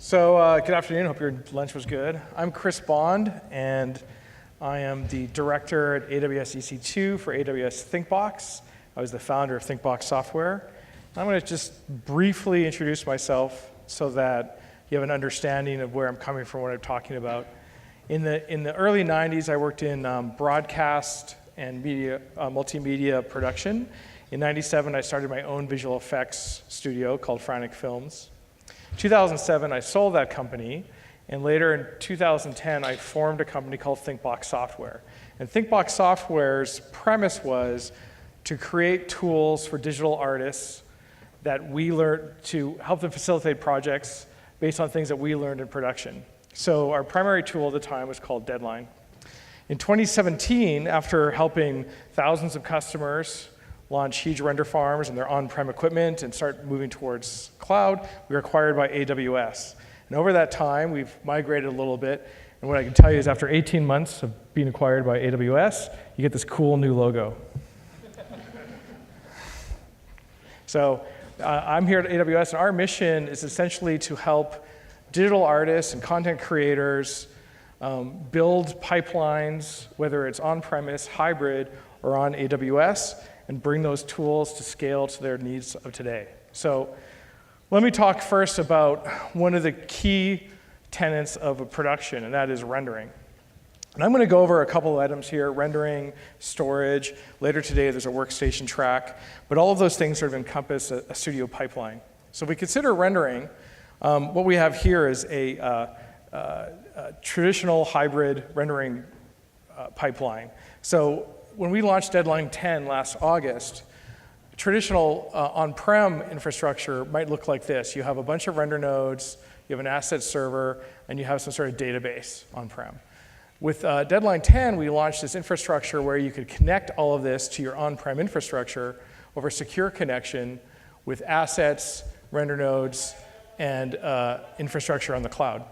Good afternoon. Hope your lunch was good. I'm Chris Bond, and I am the director at AWS EC2 for AWS Thinkbox. I was the founder of Thinkbox software. I'm going to just briefly introduce myself so that you have an understanding of where I'm coming from, what I'm talking about. In the early 90s, I worked in broadcast and media, multimedia production. In 97, I started my own visual effects studio called Frantic Films. 2007, I sold that company, and later in 2010, I formed a company called Thinkbox Software. And Thinkbox Software's premise was to create tools for digital artists that we learned to help them facilitate projects based on things that we learned in production. So our primary tool at the time was called Deadline. In 2017, after helping thousands of customers launch huge render farms and their on-prem equipment and start moving towards cloud, we were acquired by AWS. And over that time, we've migrated a little bit. And what I can tell you is after 18 months of being acquired by AWS, you get this cool new logo. So I'm here at AWS, and our mission is essentially to help digital artists and content creators build pipelines, whether it's on-premise, hybrid, or on AWS, and bring those tools to scale to their needs of today. So let me talk first about one of the key tenets of a production, and that is rendering. And I'm going to go over a couple of items here: rendering, storage. Later today, there's a workstation track. But all of those things sort of encompass a studio pipeline. So if we consider rendering, what we have here is a traditional hybrid rendering pipeline. So when we launched Deadline 10 last August, traditional on-prem infrastructure might look like this. You have a bunch of render nodes, you have an asset server, and you have some sort of database on-prem. With Deadline 10, we launched this infrastructure where you could connect all of this to your on-prem infrastructure over secure connection with assets, render nodes, and infrastructure on the cloud.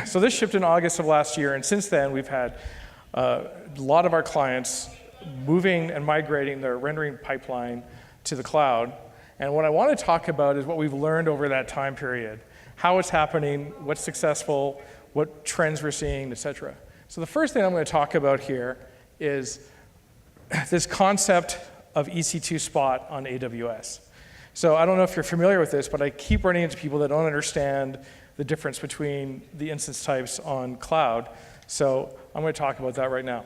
So this shipped in August of last year, and since then we've had a lot of our clients moving and migrating their rendering pipeline to the cloud. And what I want to talk about is what we've learned over that time period, how it's happening, what's successful, what trends we're seeing, et cetera. So the first thing I'm going to talk about here is this concept of EC2 Spot on AWS. So I don't know if you're familiar with this, but I keep running into people that don't understand the difference between the instance types on cloud. So I'm going to talk about that right now.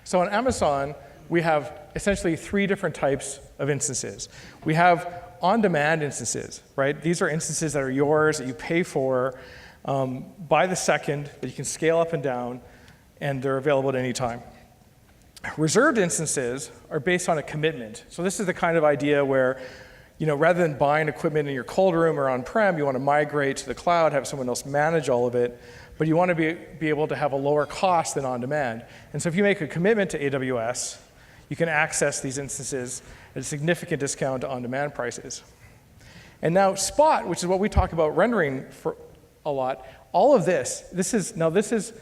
So on Amazon, we have essentially three different types of instances. We have on-demand instances, right? These are instances that are yours, that you pay for by the second, that you can scale up and down, and they're available at any time. Reserved instances are based on a commitment. So this is the kind of idea where, rather than buying equipment in your cold room or on-prem, you want to migrate to the cloud, have someone else manage all of it, but you want to be able to have a lower cost than on-demand. And so if you make a commitment to AWS, you can access these instances at a significant discount to on-demand prices. And now Spot, which is what we talk about rendering for a lot, all of this is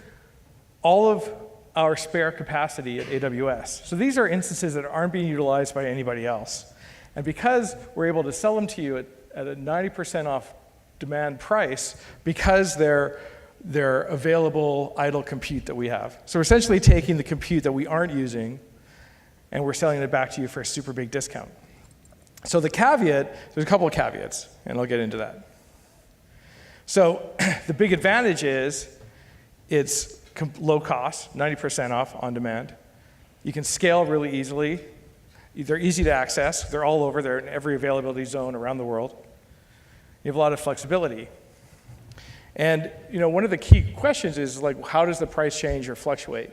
all of our spare capacity at AWS. So these are instances that aren't being utilized by anybody else. And because we're able to sell them to you at a 90% off demand price, because they're available idle compute that we have. So we're essentially taking the compute that we aren't using and we're selling it back to you for a super big discount. So the caveat, there's a couple of caveats, and I'll get into that. So the big advantage is it's low cost, 90% off on demand. You can scale really easily. They're easy to access. They're all over. They're in every availability zone around the world. You have a lot of flexibility. And one of the key questions is how does the price change or fluctuate?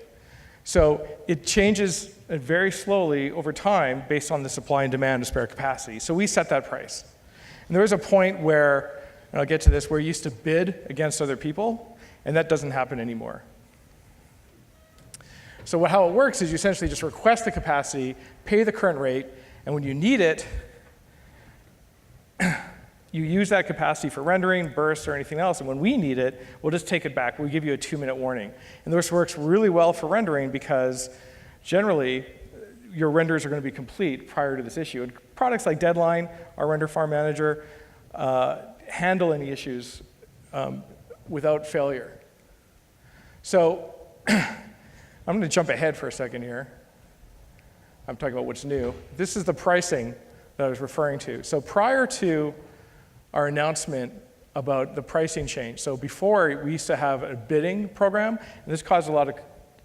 So it changes very slowly over time based on the supply and demand of spare capacity. So we set that price. And there was a point where, and I'll get to this, where you used to bid against other people, and that doesn't happen anymore. So how it works is you essentially just request the capacity, pay the current rate, and when you need it, you use that capacity for rendering, bursts, or anything else, and when we need it, we'll just take it back. We'll give you a 2-minute warning. And this works really well for rendering because generally, your renders are going to be complete prior to this issue. And products like Deadline, our render farm manager, handle any issues without failure. So I'm going to jump ahead for a second here. I'm talking about what's new. This is the pricing that I was referring to. So prior to our announcement about the pricing change, so before we used to have a bidding program, and this caused a lot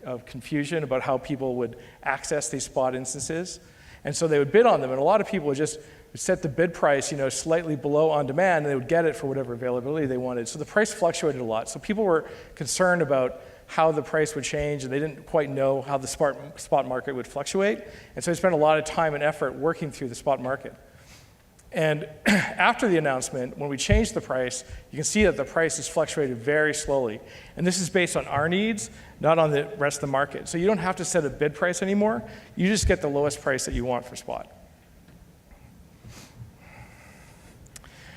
of confusion about how people would access these spot instances. And so they would bid on them, and a lot of people would just set the bid price, slightly below on demand, and they would get it for whatever availability they wanted. So the price fluctuated a lot. So people were concerned about how the price would change, and they didn't quite know how the spot market would fluctuate. And so they spent a lot of time and effort working through the spot market. And after the announcement, when we changed the price, you can see that the price has fluctuated very slowly. And this is based on our needs, not on the rest of the market. So you don't have to set a bid price anymore. You just get the lowest price that you want for spot.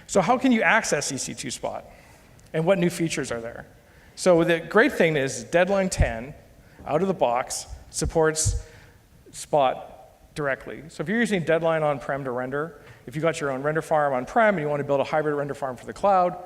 So how can you access EC2 Spot? And what new features are there? So the great thing is Deadline 10, out of the box, supports Spot directly. So if you're using Deadline on-prem to render, if you got your own render farm on-prem and you want to build a hybrid render farm for the cloud,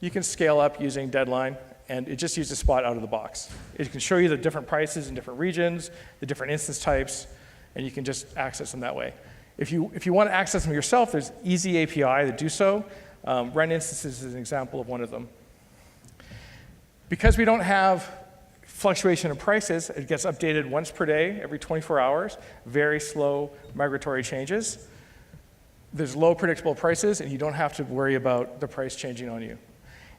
you can scale up using Deadline, and it just uses Spot out of the box. It can show you the different prices in different regions, the different instance types, and you can just access them that way. If you want to access them yourself, there's easy API to do so. Run instances is an example of one of them. Because we don't have fluctuation in prices, it gets updated once per day, every 24 hours, very slow migratory changes. There's low predictable prices, and you don't have to worry about the price changing on you.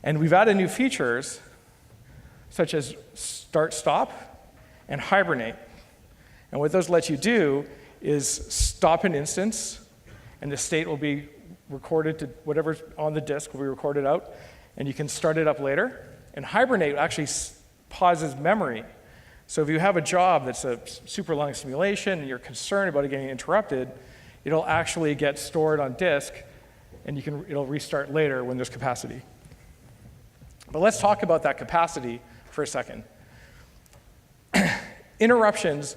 And we've added new features, such as start, stop, and hibernate. And what those let you do is stop an instance, and the state will be recorded to whatever's on the disk will be recorded out, and you can start it up later. And hibernate actually pauses memory. So if you have a job that's a super long simulation and you're concerned about it getting interrupted, it'll actually get stored on disk, and it'll restart later when there's capacity. But let's talk about that capacity for a second. Interruptions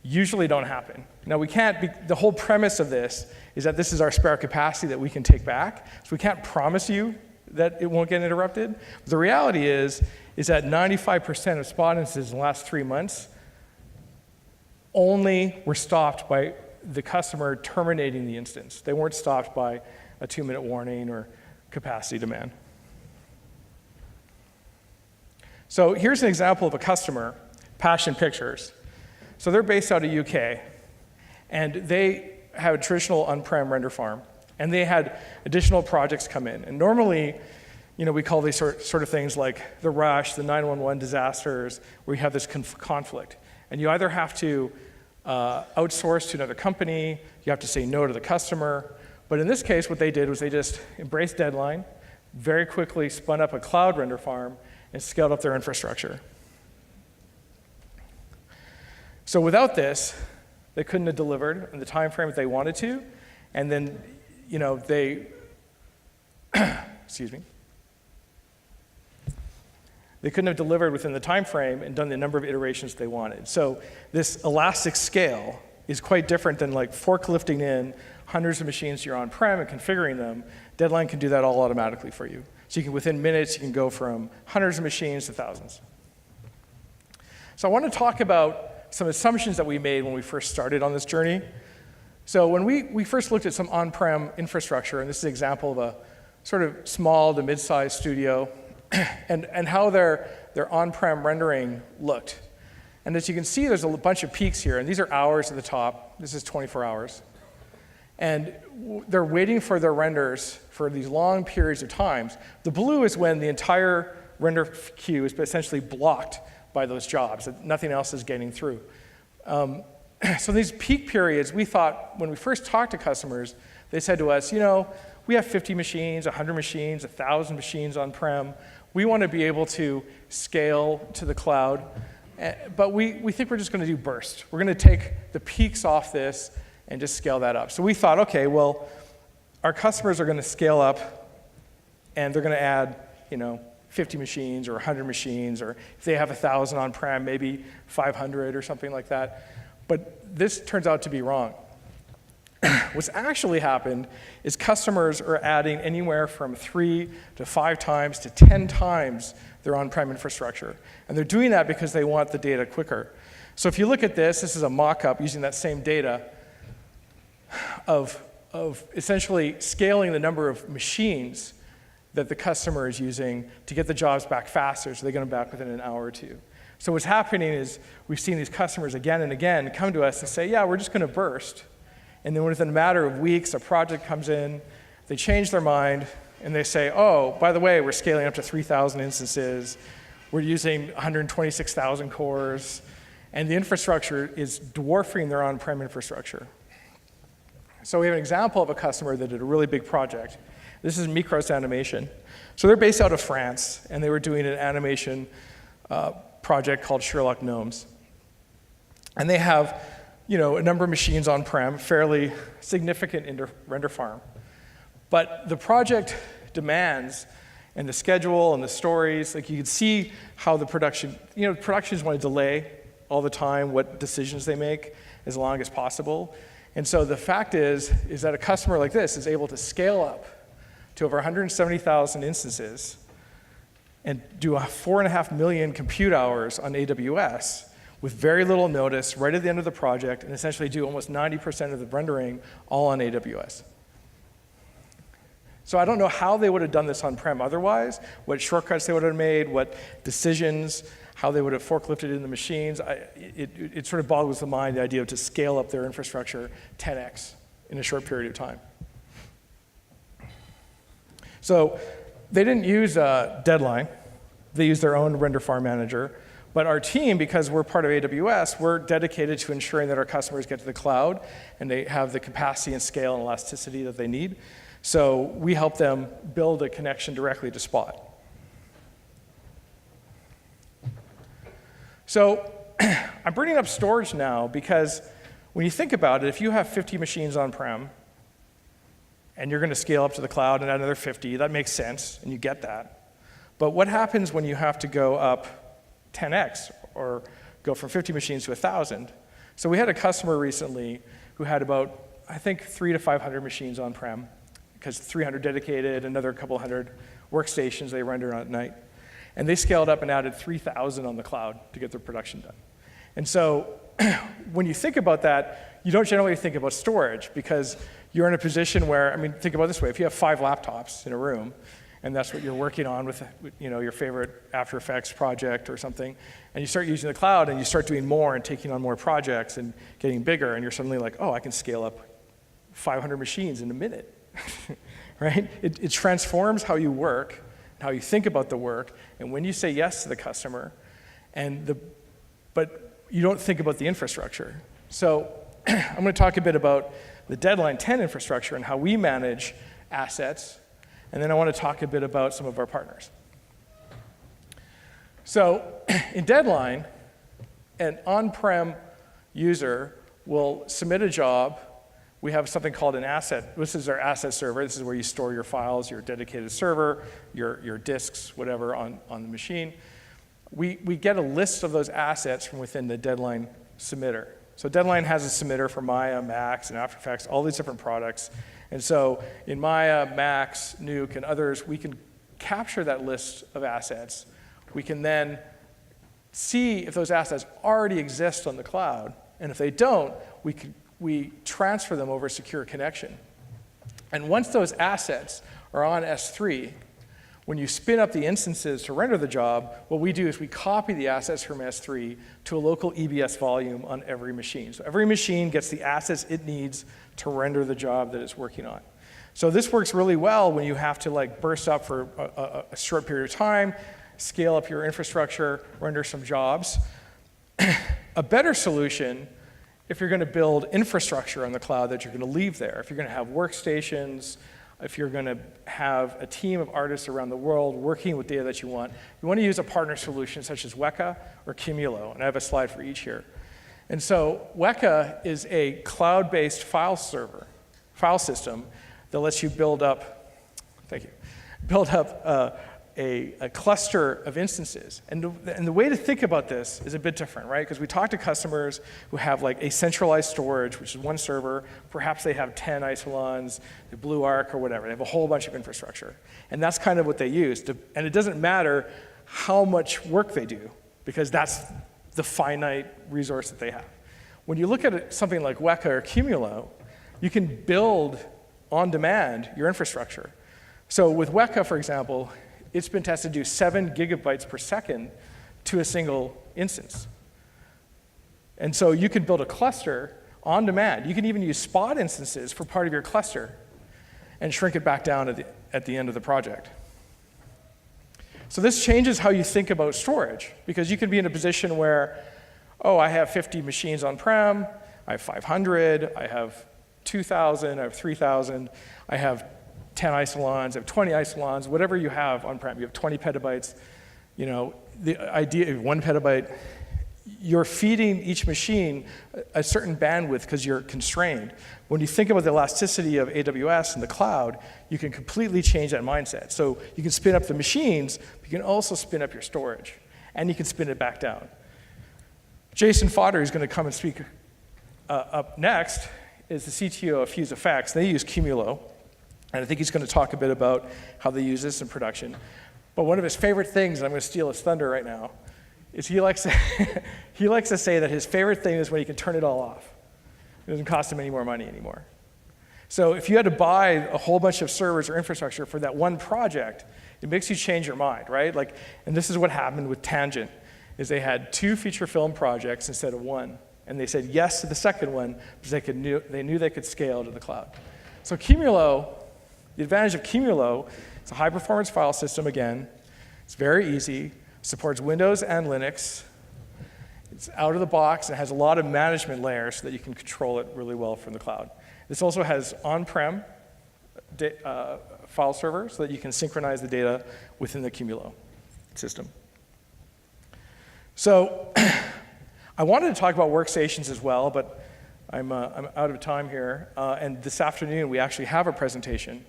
usually don't happen. Now the whole premise of this is that this is our spare capacity that we can take back, so we can't promise you that it won't get interrupted. But the reality is that 95% of spot instances in the last 3 months only were stopped by the customer terminating the instance. They weren't stopped by a 2-minute warning or capacity demand. So here's an example of a customer, Passion Pictures. So they're based out of UK, and they have a traditional on-prem render farm, and they had additional projects come in. And normally, we call these sort of things like the rush, the 911 disasters, where you have this conflict. And you either have to outsource to another company, you have to say no to the customer. But in this case, what they did was they just embraced Deadline, very quickly spun up a cloud render farm, and scaled up their infrastructure. So without this, they couldn't have delivered in the time frame that they wanted to, and then they, excuse me, they couldn't have delivered within the time frame and done the number of iterations they wanted. So this elastic scale is quite different than like forklifting in hundreds of machines you're on-prem and configuring them. Deadline can do that all automatically for you. So you can, within minutes, you can go from hundreds of machines to thousands. So I want to talk about some assumptions that we made when we first started on this journey. So when we first looked at some on-prem infrastructure, and this is an example of a sort of small to mid-sized studio, and how their on-prem rendering looked. And as you can see, there's a bunch of peaks here, and these are hours at the top. This is 24 hours. And they're waiting for their renders for these long periods of times. The blue is when the entire render queue is essentially blocked by those jobs, that nothing else is getting through. So these peak periods, we thought, when we first talked to customers, they said to us, we have 50 machines, 100 machines, 1,000 machines on-prem. We want to be able to scale to the cloud, but we think we're just going to do burst. We're going to take the peaks off this and just scale that up. So we thought, okay, well, our customers are going to scale up, and they're going to add, 50 machines or 100 machines, or if they have 1,000 on-prem, maybe 500 or something like that. But this turns out to be wrong. What's actually happened is customers are adding anywhere from 3 to 5 times to 10 times their on-prem infrastructure. And they're doing that because they want the data quicker. So if you look at this is a mock-up using that same data of essentially scaling the number of machines that the customer is using to get the jobs back faster, so they get them back within an hour or two. So what's happening is we've seen these customers again and again come to us and say, yeah, we're just going to burst. And then within a matter of weeks, a project comes in, they change their mind, and they say, oh, by the way, we're scaling up to 3,000 instances, we're using 126,000 cores, and the infrastructure is dwarfing their on-prem infrastructure. So we have an example of a customer that did a really big project. This is Micros Animation. So they're based out of France, and they were doing an animation project called Sherlock Gnomes. And they have a number of machines on-prem, fairly significant render farm. But the project demands and the schedule and the stories, like you can see how the productions want to delay all the time what decisions they make as long as possible. And so the fact is that a customer like this is able to scale up to over 170,000 instances and do 4.5 million compute hours on AWS with very little notice right at the end of the project, and essentially do almost 90% of the rendering all on AWS. So I don't know how they would have done this on-prem otherwise, what shortcuts they would have made, what decisions, how they would have forklifted in the machines. It sort of boggles the mind, the idea of to scale up their infrastructure 10x in a short period of time. So they didn't use Deadline. They used their own render farm manager. But our team, because we're part of AWS, we're dedicated to ensuring that our customers get to the cloud and they have the capacity and scale and elasticity that they need. So we help them build a connection directly to Spot. So I'm bringing up storage now because when you think about it, if you have 50 machines on-prem and you're going to scale up to the cloud and add another 50, that makes sense, and you get that. But what happens when you have to go up 10x or go from 50 machines to 1,000? So we had a customer recently who had about, I think, 300 to 500 machines on-prem, because 300 dedicated, another couple hundred workstations they render on at night. And they scaled up and added 3,000 on the cloud to get their production done. And so when you think about that, you don't generally think about storage, because you're in a position where, think about it this way, if you have 5 laptops in a room, and that's what you're working on with your favorite After Effects project or something, and you start using the cloud and you start doing more and taking on more projects and getting bigger, and you're suddenly like, oh, I can scale up 500 machines in a minute, right? It transforms how you work, how you think about the work, and when you say yes to the customer, but you don't think about the infrastructure. So I'm going to talk a bit about the Deadline 10 infrastructure and how we manage assets. And then I want to talk a bit about some of our partners. So in Deadline, an on-prem user will submit a job. We have something called an asset. This is our asset server. This is where you store your files, your dedicated server, your disks, whatever, on the machine. We get a list of those assets from within the Deadline submitter. So Deadline has a submitter for Maya, Max, and After Effects, all these different products. And so in Maya, Max, Nuke, and others, we can capture that list of assets. We can then see if those assets already exist on the cloud. And if they don't, we transfer them over a secure connection. And once those assets are on S3, when you spin up the instances to render the job, what we do is we copy the assets from S3 to a local EBS volume on every machine. So every machine gets the assets it needs to render the job that it's working on. So this works really well when you have to burst up for a short period of time, scale up your infrastructure, render some jobs. A better solution, if you're going to build infrastructure on the cloud that you're going to leave there, if you're going to have workstations, if you're going to have a team of artists around the world working with data that you want to use a partner solution such as Weka or Camilo, and I have a slide for each here. And so Weka is a cloud-based file system that lets you build up a cluster of instances. And the way to think about this is a bit different, right? Because we talk to customers who have like a centralized storage, which is one server. Perhaps they have 10 isolons, the Blue Arc or whatever. They have a whole bunch of infrastructure. And that's kind of what they use. And it doesn't matter how much work they do, because that's the finite resource that they have. When you look at something like Weka or Camilo, you can build on demand your infrastructure. So with Weka, for example, it's been tested to do 7 gigabytes per second to a single instance. And so you could build a cluster on demand. You can even use spot instances for part of your cluster and shrink it back down at the end of the project. So this changes how you think about storage, because you could be in a position where, oh, I have 50 machines on-prem, I have 500, I have 2,000, I have 3,000, I have 10 isolons, I have 20 isolons, whatever you have on-prem. You have 20 petabytes. You know, the idea of 1 petabyte, you're feeding each machine a certain bandwidth because you're constrained. When you think about the elasticity of AWS and the cloud, you can completely change that mindset. So you can spin up the machines, but you can also spin up your storage, and you can spin it back down. Jason Fotter is going to come and speak up next, is the CTO of FuseFX. They use Camilo. And I think he's going to talk a bit about how they use this in production. But one of his favorite things, and I'm going to steal his thunder right now, is he likes to say that his favorite thing is when he can turn it all off. It doesn't cost him any more money anymore. So if you had to buy a whole bunch of servers or infrastructure for that one project, it makes you change your mind, right? Like, and this is what happened with Tangent, is they had 2 feature film projects instead of 1. And they said yes to the second one because they knew they could scale to the cloud. So Camilo, the advantage of Camilo, it's a high-performance file system again. It's very easy, supports Windows and Linux. It's out of the box and has a lot of management layers so that you can control it really well from the cloud. This also has on-prem file server so that you can synchronize the data within the Camilo system. So I wanted to talk about workstations as well, but I'm out of time here. And this afternoon, we actually have a presentation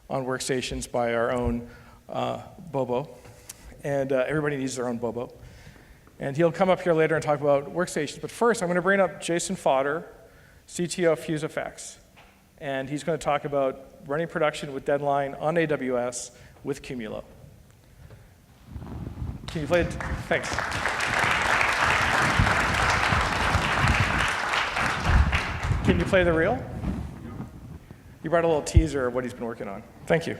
on workstations by our own Bobo. And everybody needs their own Bobo. And he'll come up here later and talk about workstations. But first, I'm going to bring up Jason Fotter, CTO of FuseFX. And he's going to talk about running production with Deadline on AWS with Camilo. Can you play it? Thanks. Can you play the reel? You brought a little teaser of what he's been working on. Thank you.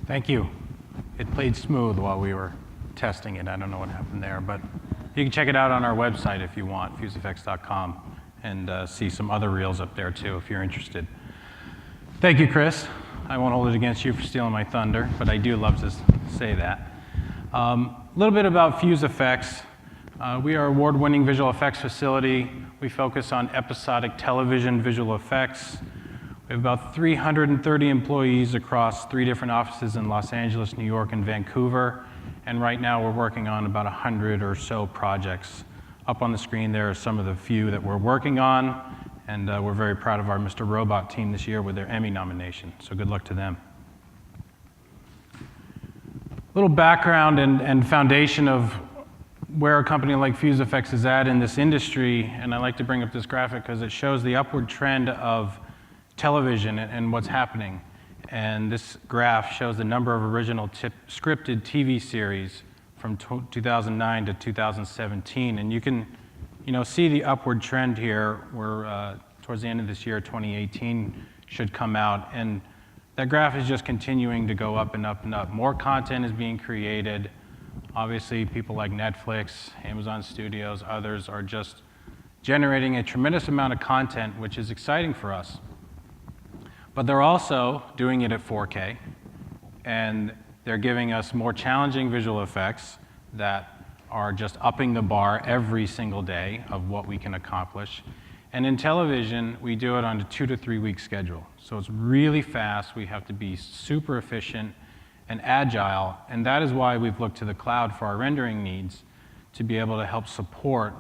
Thank you. It played smooth while we were testing it. I don't know what happened there, but you can check it out on our website if you want, FuseFX.com, and see some other reels up there too if you're interested. Thank you, Chris. I won't hold it against you for stealing my thunder, but I do love to say that. A little bit about FuseFX. We are an award-winning visual effects facility. We focus on episodic television visual effects. We have about 330 employees across 3 different offices in Los Angeles, New York, and Vancouver. And right now we're working on about 100 or so projects. Up on the screen there are some of the few that we're working on. And we're very proud of our Mr. Robot team this year with their Emmy nomination. So good luck to them. A little background and foundation of where a company like FuseFX is at in this industry. And I like to bring up this graphic because it shows the upward trend of television and what's happening. And this graph shows the number of original scripted TV series from 2009 to 2017. And you can see the upward trend here. We're towards the end of this year, 2018 should come out. And that graph is just continuing to go up and up and up. More content is being created. Obviously, people like Netflix, Amazon Studios, others are just generating a tremendous amount of content, which is exciting for us. But they're also doing it at 4K, and they're giving us more challenging visual effects that are just upping the bar every single day of what we can accomplish. And in television, we do it on a 2 to 3 week schedule. So it's really fast. We have to be super efficient and agile, and that is why we've looked to the cloud for our rendering needs to be able to help support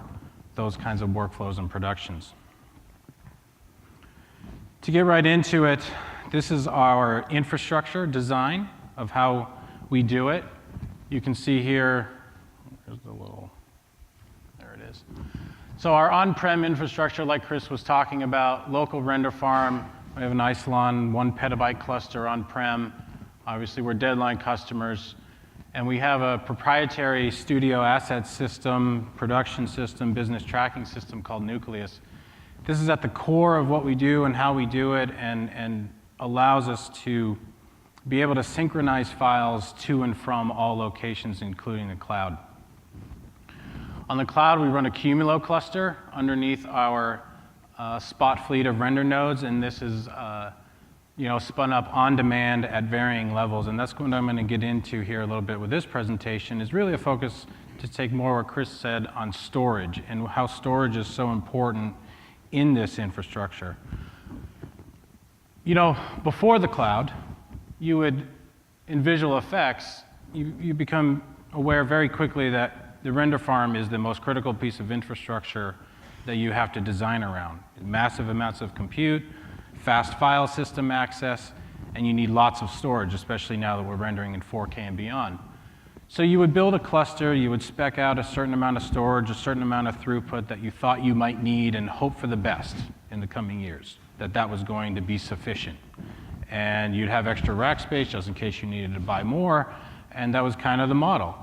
those kinds of workflows and productions. To get right into it, this is our infrastructure design of how we do it. You can see here, there's the little, there it is. So our on-prem infrastructure, like Chris was talking about, local render farm. We have an Isilon 1 petabyte cluster on-prem. Obviously, we're Deadline customers. And we have a proprietary studio asset system, production system, business tracking system called Nucleus. This is at the core of what we do and how we do it, and allows us to be able to synchronize files to and from all locations, including the cloud. On the cloud, we run a Camilo cluster underneath our Spot fleet of render nodes, and this is spun up on demand at varying levels. And that's what I'm going to get into here a little bit with this presentation, is really a focus to take more what Chris said on storage and how storage is so important in this infrastructure. Before the cloud, you would, in visual effects, you become aware very quickly that the render farm is the most critical piece of infrastructure that you have to design around. Massive amounts of compute, fast file system access, and you need lots of storage, especially now that we're rendering in 4K and beyond. So you would build a cluster, you would spec out a certain amount of storage, a certain amount of throughput that you thought you might need, and hope for the best in the coming years, that was going to be sufficient. And you'd have extra rack space just in case you needed to buy more, and that was kind of the model.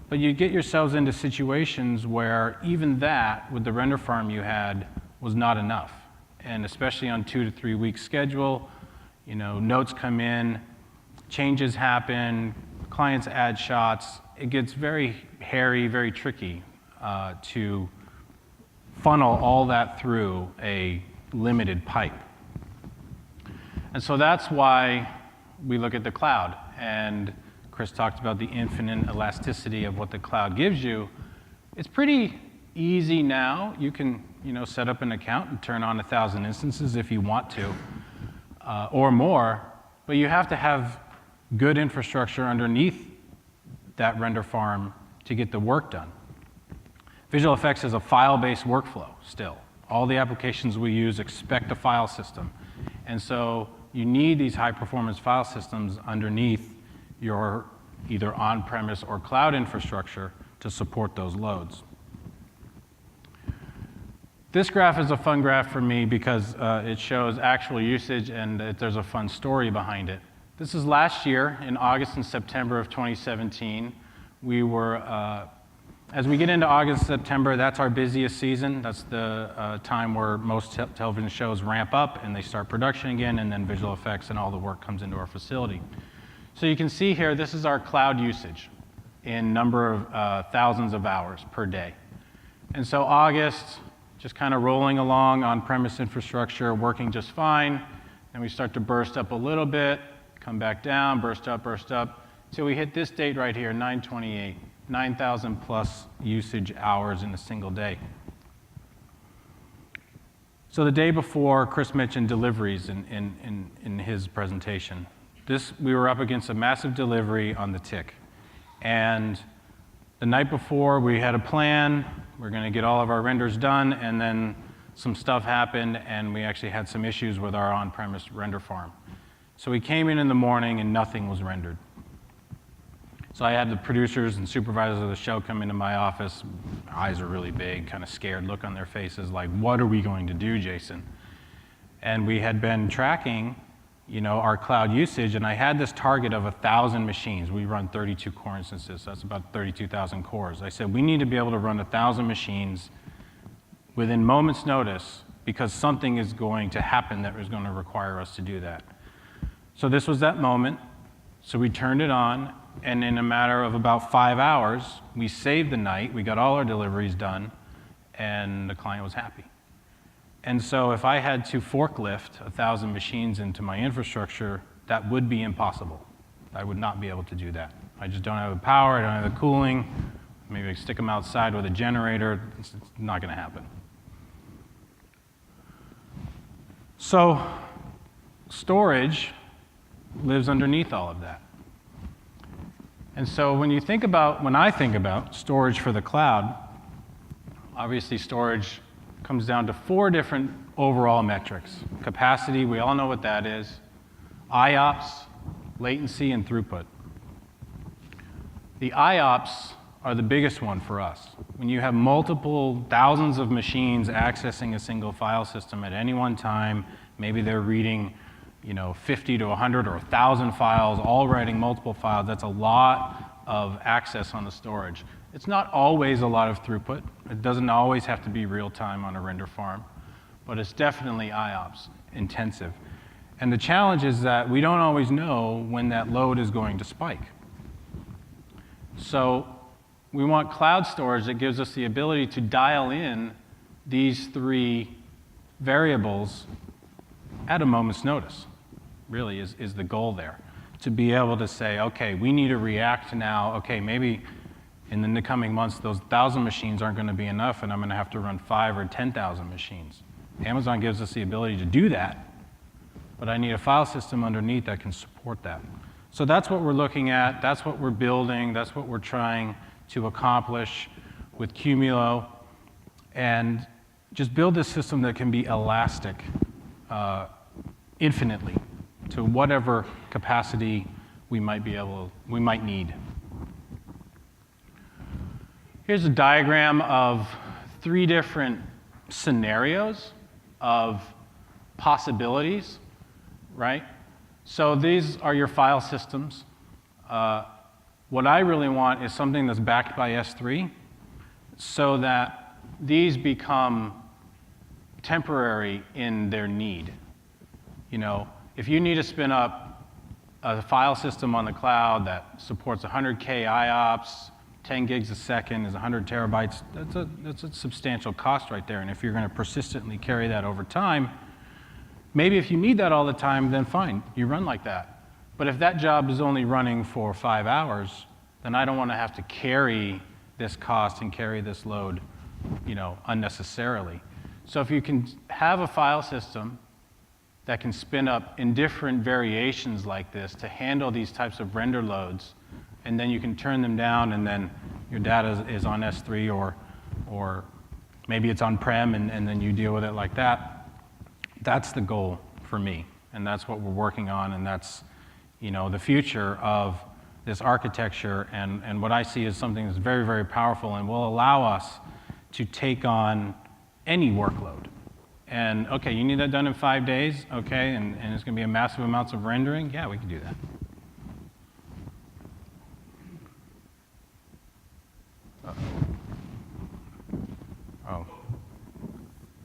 But you'd get yourselves into situations where even that, with the render farm you had, was not enough. And especially on 2 to 3 week schedule, notes come in, changes happen, clients add shots. It gets very hairy, very tricky to funnel all that through a limited pipe. And so that's why we look at the cloud. And Chris talked about the infinite elasticity of what the cloud gives you. It's pretty easy now. You can set up an account and turn on 1,000 instances if you want to, or more. But you have to have good infrastructure underneath that render farm to get the work done. Visual effects is a file-based workflow still. All the applications we use expect a file system. And so you need these high-performance file systems underneath your either on-premise or cloud infrastructure to support those loads. This graph is a fun graph for me because it shows actual usage and there's a fun story behind it. This is last year, in August and September of 2017. We were, as we get into August, September, that's our busiest season. That's the time where most television shows ramp up and they start production again, and then visual effects and all the work comes into our facility. So you can see here, this is our cloud usage in number of thousands of hours per day. And so August, just kind of rolling along on-premise infrastructure, working just fine. And we start to burst up a little bit, come back down, burst up, till we hit this date right here, 9/28, 9,000 plus usage hours in a single day. So the day before, Chris mentioned deliveries in his presentation. We were up against a massive delivery on the tick. And the night before, we had a plan. We're going to get all of our renders done, and then some stuff happened, and we actually had some issues with our on-premise render farm. So we came in the morning, and nothing was rendered. So I had the producers and supervisors of the show come into my office. Eyes are really big, kind of scared look on their faces, like, what are we going to do, Jason? And we had been tracking, our cloud usage, and I had this target of 1,000 machines. We run 32 core instances, so that's about 32,000 cores. I said, we need to be able to run 1,000 machines within moments' notice because something is going to happen that is going to require us to do that. So this was that moment. So we turned it on, and in a matter of about 5 hours, we saved the night, we got all our deliveries done, and the client was happy. And so if I had to forklift 1,000 machines into my infrastructure, that would be impossible. I would not be able to do that. I just don't have the power, I don't have the cooling. Maybe I stick them outside with a generator. It's not going to happen. So storage lives underneath all of that. And so when I think about storage for the cloud, obviously storage comes down to 4 different overall metrics. Capacity, we all know what that is. IOPS, latency, and throughput. The IOPS are the biggest one for us. When you have multiple thousands of machines accessing a single file system at any one time, maybe they're reading 50 to 100 or 1,000 files, all writing multiple files, that's a lot of access on the storage. It's not always a lot of throughput. It doesn't always have to be real time on a render farm, but it's definitely IOPS intensive. And the challenge is that we don't always know when that load is going to spike. So we want cloud storage that gives us the ability to dial in these 3 variables at a moment's notice, really is the goal there. To be able to say, okay, we need to react now, okay, maybe in the coming months, those 1,000 machines aren't going to be enough, and I'm going to have to run 5 or 10,000 machines. Amazon gives us the ability to do that, but I need a file system underneath that can support that. So that's what we're looking at. That's what we're building. That's what we're trying to accomplish with Camilo, and just build this system that can be elastic infinitely to whatever capacity we might need. Here's a diagram of 3 different scenarios of possibilities, right? So these are your file systems. What I really want is something that's backed by S3 so that these become temporary in their need. If you need to spin up a file system on the cloud that supports 100K IOPS, 10 gigs a second is 100 terabytes, that's a substantial cost right there. And if you're going to persistently carry that over time, maybe if you need that all the time, then fine, you run like that. But if that job is only running for 5 hours, then I don't want to have to carry this cost and carry this load, unnecessarily. So if you can have a file system that can spin up in different variations like this to handle these types of render loads, and then you can turn them down, and then your data is on S3, or maybe it's on-prem, and then you deal with it like that. That's the goal for me, and that's what we're working on, and that's the future of this architecture, and what I see is something that's very, very powerful and will allow us to take on any workload. And okay, you need that done in 5 days, okay, and it's going to be a massive amounts of rendering. Yeah, we can do that. Oh,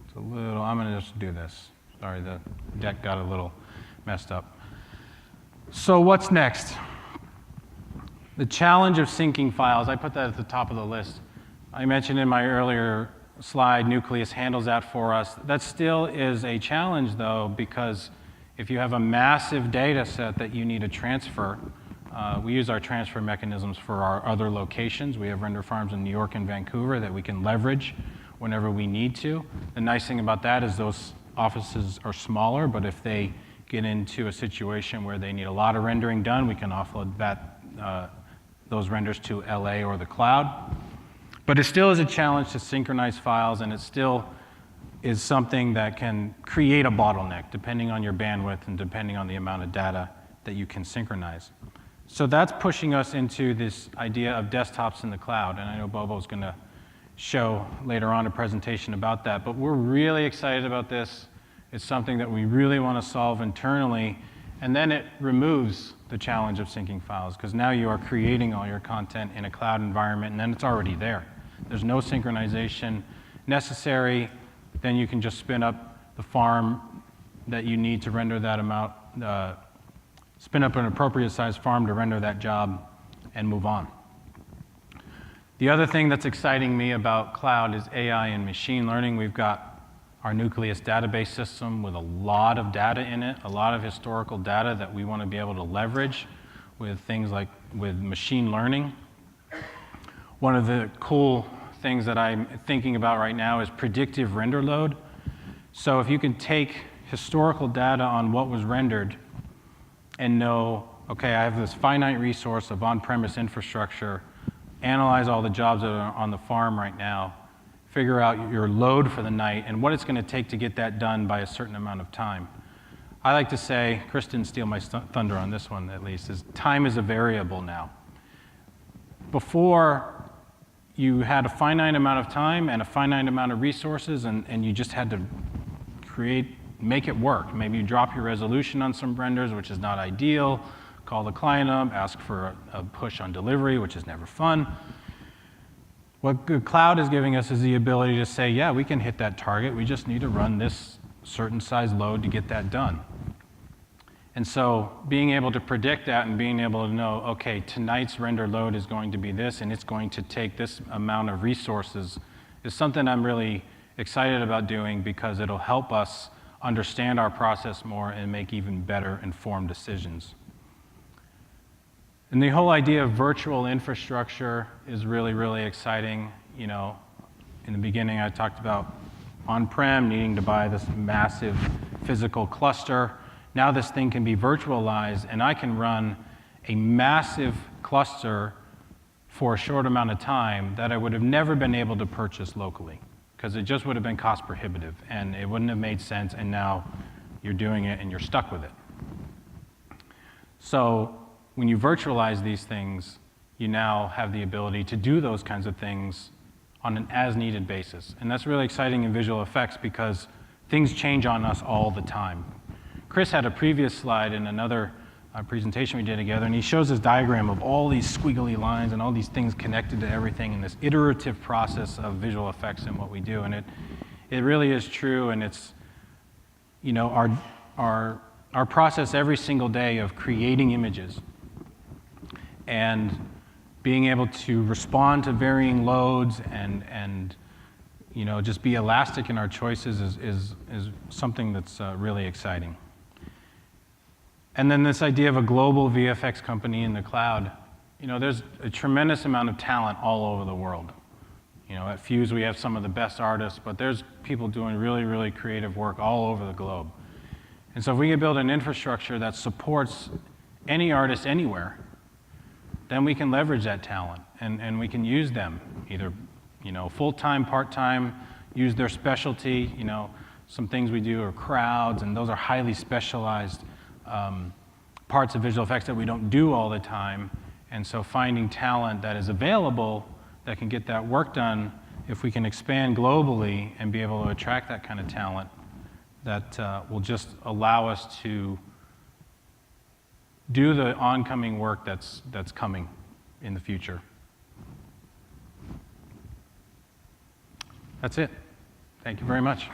it's a little, I'm going to just do this. Sorry, the deck got a little messed up. So what's next? The challenge of syncing files, I put that at the top of the list. I mentioned in my earlier slide, Nucleus handles that for us. That still is a challenge, though, because if you have a massive data set that you need to transfer, we use our transfer mechanisms for our other locations. We have render farms in New York and Vancouver that we can leverage whenever we need to. The nice thing about that is those offices are smaller, but if they get into a situation where they need a lot of rendering done, we can offload that, those renders to LA or the cloud. But it still is a challenge to synchronize files, and it still is something that can create a bottleneck depending on your bandwidth and depending on the amount of data that you can synchronize. So that's pushing us into this idea of desktops in the cloud, and I know Bobo's going to show later on a presentation about that, but we're really excited about this. It's something that we really want to solve internally, and then it removes the challenge of syncing files, because now you are creating all your content in a cloud environment, and then it's already there. There's no synchronization necessary. Then you can just spin up the farm that you need to render that amount, spin up an appropriate size farm to render that job, and move on. The other thing that's exciting me about cloud is AI and machine learning. We've got our Nucleus database system with a lot of data in it, a lot of historical data that we want to be able to leverage with things like with machine learning. One of the cool things that I'm thinking about right now is predictive render load. So if you can take historical data on what was rendered and know, okay, I have this finite resource of on-premise infrastructure, analyze all the jobs that are on the farm right now, figure out your load for the night and what it's going to take to get that done by a certain amount of time. I like to say, Chris didn't steal my thunder on this one at least, is time is a variable now. Before, you had a finite amount of time and a finite amount of resources, and you just had to make it work. Maybe you drop your resolution on some renders, which is not ideal, call the client up, ask for a push on delivery, which is never fun. What the cloud is giving us is the ability to say, yeah, we can hit that target, we just need to run this certain size load to get that done. And so being able to predict that and being able to know, okay, tonight's render load is going to be this, and it's going to take this amount of resources, is something I'm really excited about doing, because it'll help us understand our process more and make even better informed decisions. And the whole idea of virtual infrastructure is really, really exciting. You know, in the beginning I talked about on-prem needing to buy this massive physical cluster. Now this thing can be virtualized, and I can run a massive cluster for a short amount of time that I would have never been able to purchase locally, because it just would have been cost prohibitive, and it wouldn't have made sense, and now you're doing it and you're stuck with it. So when you virtualize these things, you now have the ability to do those kinds of things on an as-needed basis. And that's really exciting in visual effects, because things change on us all the time. Chris had a previous slide in another presentation we did together, and he shows this diagram of all these squiggly lines and all these things connected to everything in this iterative process of visual effects and what we do. And it really is true, and it's, you know, our process every single day of creating images and being able to respond to varying loads and you know, just be elastic in our choices is something that's really exciting. And then this idea of a global VFX company in the cloud. You know, there's a tremendous amount of talent all over the world. You know, at Fuse we have some of the best artists, but there's people doing really, really creative work all over the globe. And so if we can build an infrastructure that supports any artist anywhere, then we can leverage that talent, and we can use them either, you know, full-time, part-time, use their specialty. You know, some things we do are crowds, and those are highly specialized parts of visual effects that we don't do all the time. And so finding talent that is available that can get that work done, if we can expand globally and be able to attract that kind of talent, that will just allow us to do the oncoming work that's coming in the future. That's it. Thank you very much.